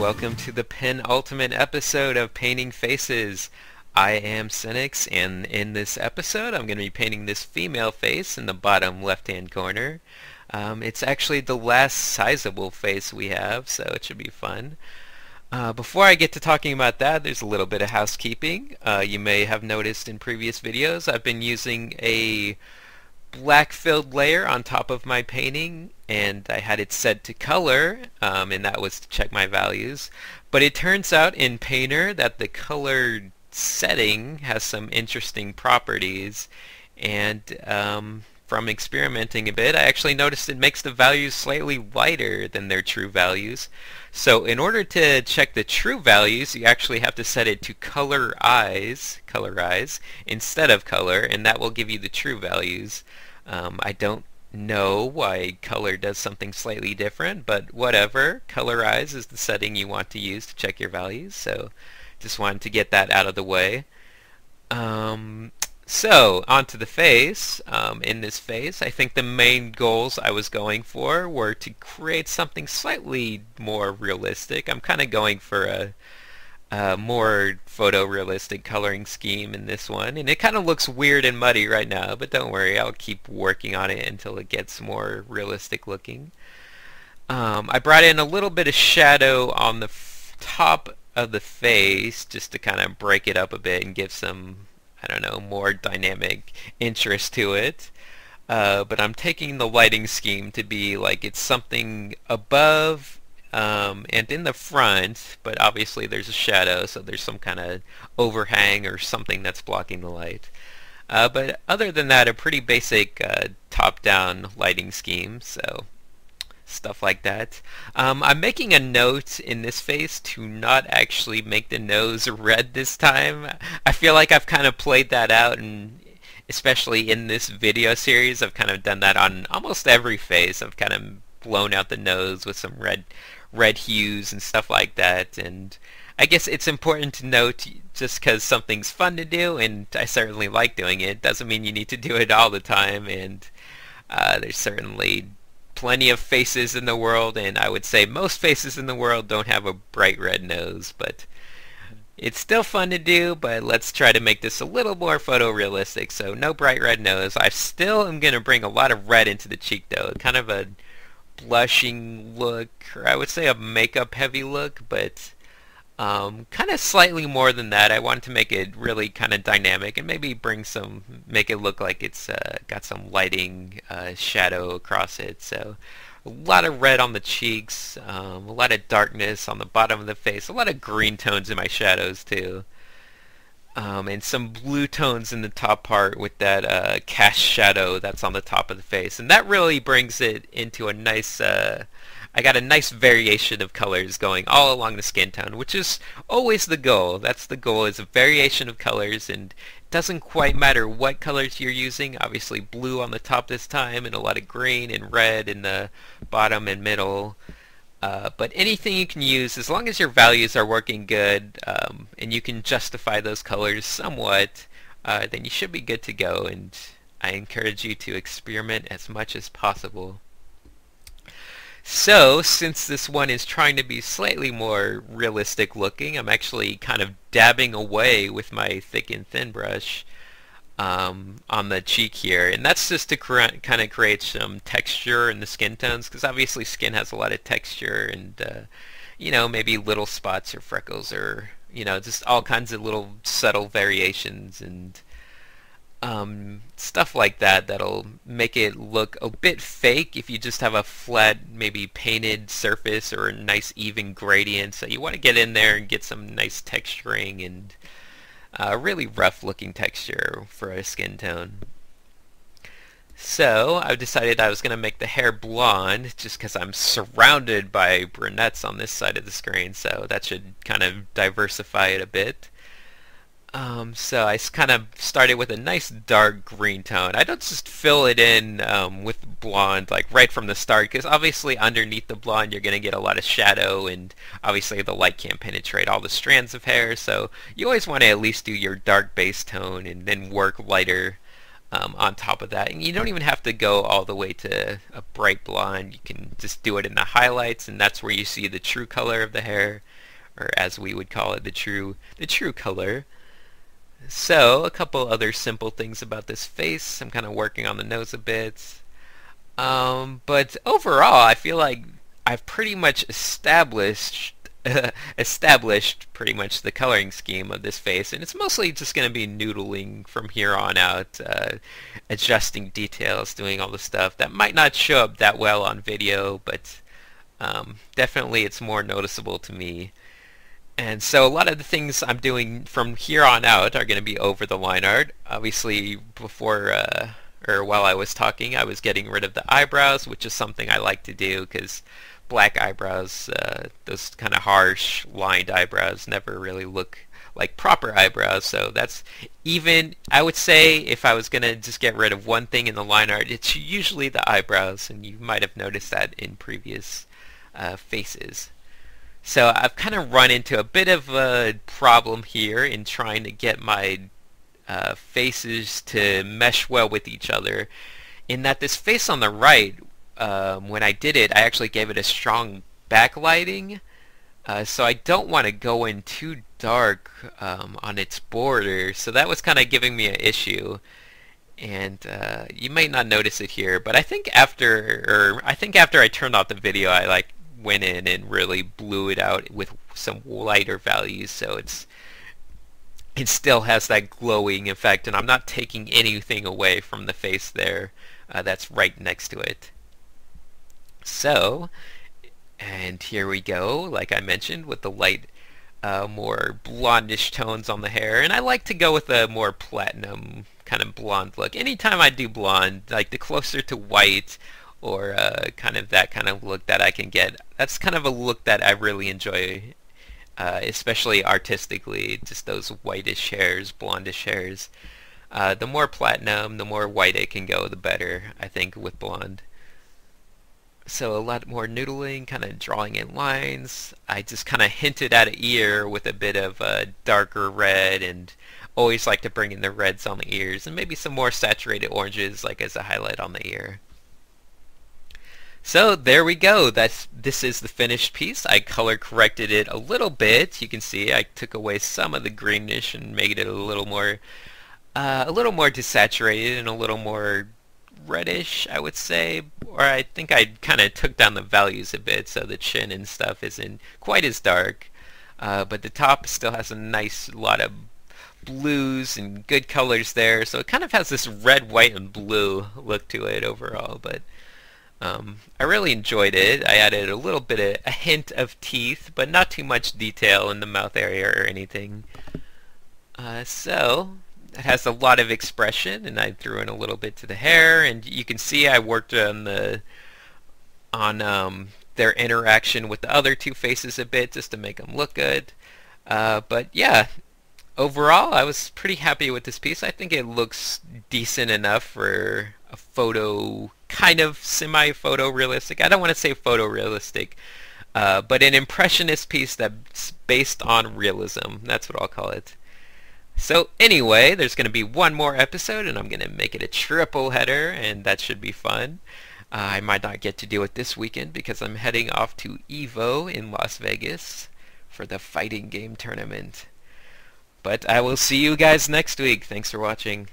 welcome to the penultimate episode of Painting Faces. I am Cynics, and in this episode I'm going to be painting this female face in the bottom left-hand corner. It's actually the last sizable face we have, so it should be fun. Before I get to talking about that, there's a little bit of housekeeping. You may have noticed in previous videos I've been using a black filled layer on top of my painting, and I had it set to color, and that was to check my values. But it turns out in Painter that the color setting has some interesting properties, and from experimenting a bit, I actually noticed it makes the values slightly lighter than their true values. So in order to check the true values, you actually have to set it to colorize instead of color, and that will give you the true values. I don't know why color does something slightly different, but whatever. Colorize is the setting you want to use to check your values, so just wanted to get that out of the way. So, onto the face. In this face, I think the main goals I was going for were to create something slightly more realistic. I'm kind of going for a more photorealistic coloring scheme in this one, and it kind of looks weird and muddy right now, but don't worry, I'll keep working on it until it gets more realistic looking. I brought in a little bit of shadow on the top of the face just to kind of break it up a bit and give some, I don't know, more dynamic interest to it. But I'm taking the lighting scheme to be like it's something above and in the front, but obviously there's a shadow, so there's some kind of overhang or something that's blocking the light. But other than that, a pretty basic top-down lighting scheme, so stuff like that. I'm making a note in this face to not actually make the nose red this time. I feel like I've kind of played that out, and especially in this video series, I've kind of done that on almost every face. I've kind of blown out the nose with some red hues and stuff like that, and I guess it's important to note, just because something's fun to do, and I certainly like doing it, doesn't mean you need to do it all the time, and there's certainly plenty of faces in the world, and I would say most faces in the world don't have a bright red nose, but it's still fun to do. But let's try to make this a little more photorealistic, so no bright red nose. I still am going to bring a lot of red into the cheek though, kind of a blushing look, or I would say a makeup heavy look, but kind of slightly more than that. I wanted to make it really kind of dynamic and maybe make it look like it's got some lighting shadow across it. So a lot of red on the cheeks, a lot of darkness on the bottom of the face, a lot of green tones in my shadows too. And some blue tones in the top part with that cast shadow that's on the top of the face, and that really brings it into a nice I got a nice variation of colors going all along the skin tone, which is always the goal. That's the goal, is a variation of colors, and it doesn't quite matter what colors you're using. Obviously blue on the top this time, and a lot of green and red in the bottom and middle. But anything you can use, as long as your values are working good, and you can justify those colors somewhat, then you should be good to go, and I encourage you to experiment as much as possible. So, since this one is trying to be slightly more realistic looking, I'm actually kind of dabbing away with my thick and thin brush on the cheek here, and that's just to kind of create some texture in the skin tones, because obviously skin has a lot of texture, and you know, maybe little spots or freckles, or you know, just all kinds of little subtle variations and stuff like that that'll make it look a bit fake if you just have a flat, maybe painted surface or a nice even gradient. So you want to get in there and get some nice texturing and really rough looking texture for a skin tone. So I've decided I was going to make the hair blonde just because I'm surrounded by brunettes on this side of the screen, so that should kind of diversify it a bit. So I kind of started with a nice dark green tone. I don't just fill it in with blonde like right from the start, because obviously underneath the blonde you're going to get a lot of shadow, and obviously the light can't penetrate all the strands of hair, so you always want to at least do your dark base tone and then work lighter on top of that. And you don't even have to go all the way to a bright blonde. You can just do it in the highlights, and that's where you see the true color of the hair. or as we would call it, the true color. So, a couple other simple things about this face. I'm kind of working on the nose a bit. But overall, I feel like I've pretty much established pretty much the coloring scheme of this face, and it's mostly just going to be noodling from here on out, adjusting details, doing all the stuff that might not show up that well on video, but definitely it's more noticeable to me. And so a lot of the things I'm doing from here on out are going to be over the line art. Obviously, before or while I was talking, I was getting rid of the eyebrows, which is something I like to do because black eyebrows, those kind of harsh lined eyebrows, never really look like proper eyebrows. So that's even, I would say, if I was going to just get rid of one thing in the line art, it's usually the eyebrows, and you might have noticed that in previous faces. So I've kind of run into a bit of a problem here in trying to get my faces to mesh well with each other, in that this face on the right, when I did it, I actually gave it a strong backlighting, so I don't want to go in too dark on its border, so that was kind of giving me an issue. And you may not notice it here, but I think after I turned off the video, I went in and really blew it out with some lighter values, so it still has that glowing effect, and I'm not taking anything away from the face there that's right next to it. So, and here we go, like I mentioned, with the light, more blondish tones on the hair, and I like to go with a more platinum kind of blonde look. Anytime I do blonde, like the closer to white, or kind of that kind of look that I can get, that's kind of a look that I really enjoy, especially artistically, just those whitish hairs, blondish hairs. The more platinum, the more white it can go, the better, I think, with blonde. So a lot more noodling, kind of drawing in lines. I just kind of hinted at an ear with a bit of darker red, and always like to bring in the reds on the ears, and maybe some more saturated oranges like as a highlight on the ear. So there we go. This is the finished piece. I color corrected it a little bit. You can see I took away some of the greenish and made it a little more desaturated and a little more reddish, I would say. Or I think I kind of took down the values a bit, so the chin and stuff isn't quite as dark. But the top still has a nice lot of blues and good colors there, so it kind of has this red, white, and blue look to it overall. But I really enjoyed it. I added a little bit of a hint of teeth, but not too much detail in the mouth area or anything. So it has a lot of expression, and I threw in a little bit to the hair, and you can see I worked on their interaction with the other two faces a bit just to make them look good. But yeah, overall I was pretty happy with this piece. I think it looks decent enough for a photo, kind of semi-photorealistic. I don't want to say photorealistic, but an impressionist piece that's based on realism. That's what I'll call it. So anyway, there's going to be one more episode, and I'm going to make it a triple header, and that should be fun. I might not get to do it this weekend because I'm heading off to EVO in Las Vegas for the fighting game tournament. But I will see you guys next week. Thanks for watching.